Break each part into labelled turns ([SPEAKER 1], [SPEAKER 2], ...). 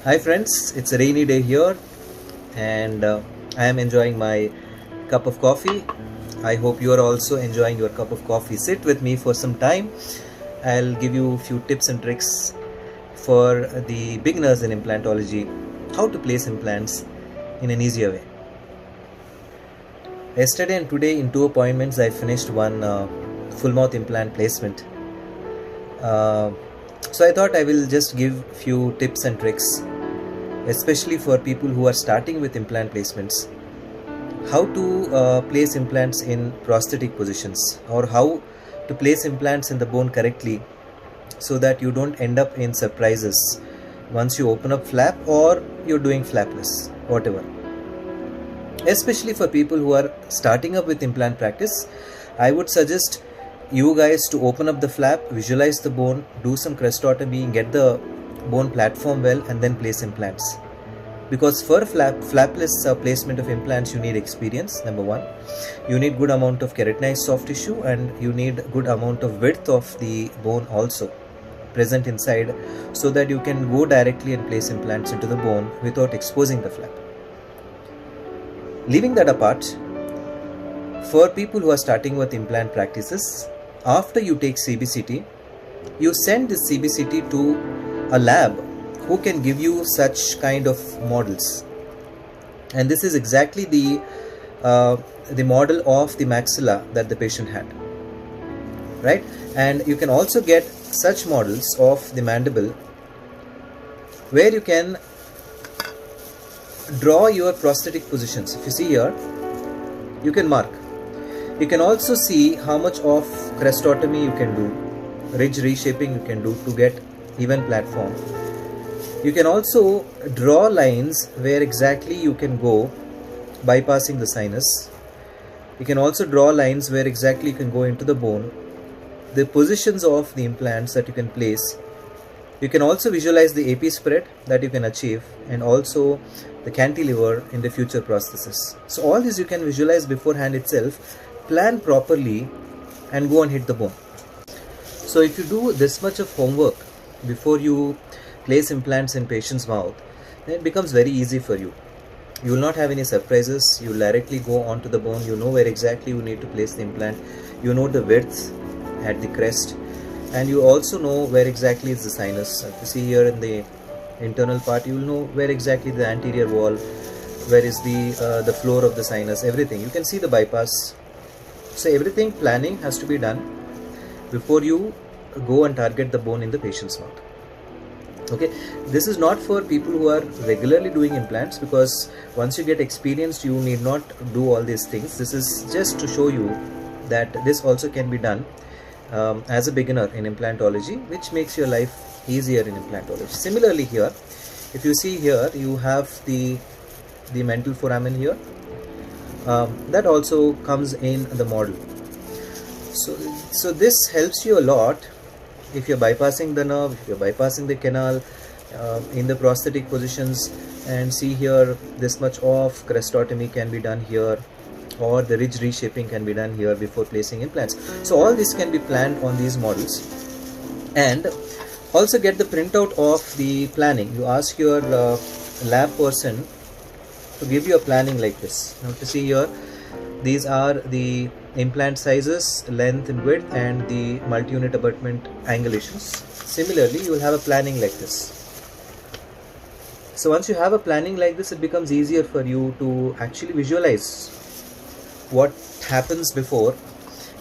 [SPEAKER 1] Hi friends, it's a rainy day here and I am enjoying my cup of coffee. I hope you are also enjoying your cup of coffee. Sit with me for some time. I'll give you a few tips and tricks for the beginners in implantology, how to place implants in an easier way. Yesterday and today in 2 appointments I finished one full mouth implant placement. So I thought I will just give few tips and tricks, especially for people who are starting with implant placements. How to place implants in prosthetic positions, or how to place implants in the bone correctly so that you don't end up in surprises once you open up flap or you're doing flapless, whatever. Especially for people who are starting up with implant practice, I would suggest you guys to open up the flap, visualize the bone, do some crestotomy, get the bone platform well, and then place implants. Because for flapless placement of implants, you need experience, number one. You need good amount of keratinized soft tissue, and you need good amount of width of the bone also present inside, so that you can go directly and place implants into the bone without exposing the flap. Leaving that apart, for people who are starting with implant practices, after you take CBCT, you send this CBCT to a lab who can give you such kind of models. And this is exactly the model of the maxilla that the patient had, right? And you can also get such models of the mandible where you can draw your prosthetic positions. If you see here, you can mark. You can also see how much of crestotomy you can do, ridge reshaping you can do to get even platform. You can also draw lines where exactly you can go bypassing the sinus. You can also draw lines where exactly you can go into the bone, the positions of the implants that you can place. You can also visualize the AP spread that you can achieve, and also the cantilever in the future prosthesis. So all this you can visualize beforehand itself, plan properly, and go and hit the bone. So if you do this much of homework before you place implants in patient's mouth, then it becomes very easy for you. You will not have any surprises. You will directly go onto the bone. You know where exactly you need to place the implant. You know the width at the crest, and you also know where exactly is the sinus. If you see here in the internal part, you will know where exactly the anterior wall, where is the floor of the sinus, everything. You can see the bypass. So everything planning has to be done before you go and target the bone in the patient's mouth. Okay, this is not for people who are regularly doing implants, because once you get experienced, you need not do all these things. This is just to show you that this also can be done as a beginner in implantology, which makes your life easier in implantology. Similarly here, if you see here, you have the mental foramen here. That also comes in the model. So this helps you a lot if you're bypassing the nerve, if you're bypassing the canal in the prosthetic positions. And see here, this much of crestotomy can be done here, or the ridge reshaping can be done here before placing implants. So all this can be planned on these models. And also get the printout of the planning. You ask your lab person to give you a planning like this. Now to see here, these are the implant sizes, length and width, and the multi-unit abutment angulations. Similarly, you will have a planning like this. So once you have a planning like this, it becomes easier for you to actually visualize what happens before,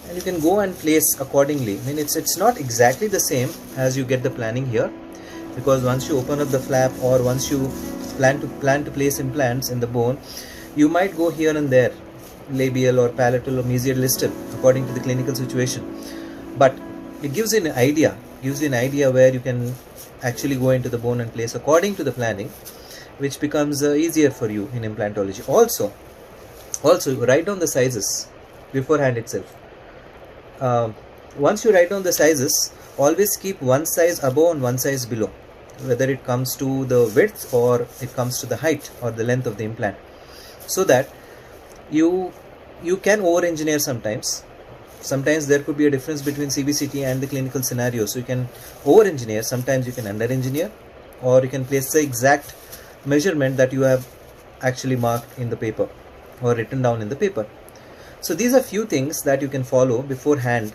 [SPEAKER 1] and you can go and place accordingly. I mean, it's not exactly the same as you get the planning here, because once you open up the flap, or once you plan to place implants in the bone, you might go here and there, labial or palatal or mesial distal, according to the clinical situation. But it gives you an idea where you can actually go into the bone and place according to the planning, which becomes easier for you in implantology. Also write down the sizes beforehand itself. Once you write down the sizes, always keep one size above and one size below, whether it comes to the width or it comes to the height or the length of the implant, so that you can over engineer sometimes. Sometimes there could be a difference between CBCT and the clinical scenario, so you can over engineer, sometimes you can under engineer, or you can place the exact measurement that you have actually marked in the paper or written down in the paper. So these are few things that you can follow beforehand,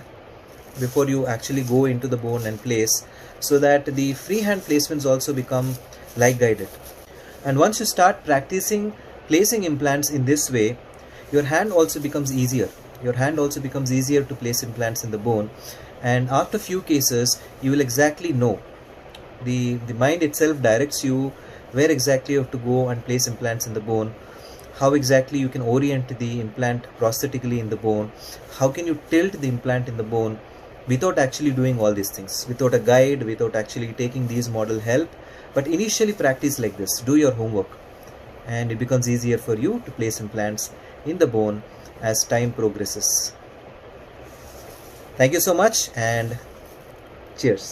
[SPEAKER 1] before you actually go into the bone and place, so that the freehand placements also become light guided. And once you start practicing placing implants in this way, your hand also becomes easier. Your hand also becomes easier to place implants in the bone, and after few cases you will exactly know. The mind itself directs you where exactly you have to go and place implants in the bone, how exactly you can orient the implant prosthetically in the bone, how can you tilt the implant in the bone without actually doing all these things, without a guide, without actually taking these model help. But initially practice like this, do your homework, and it becomes easier for you to place implants in the bone as time progresses. Thank you so much, and cheers.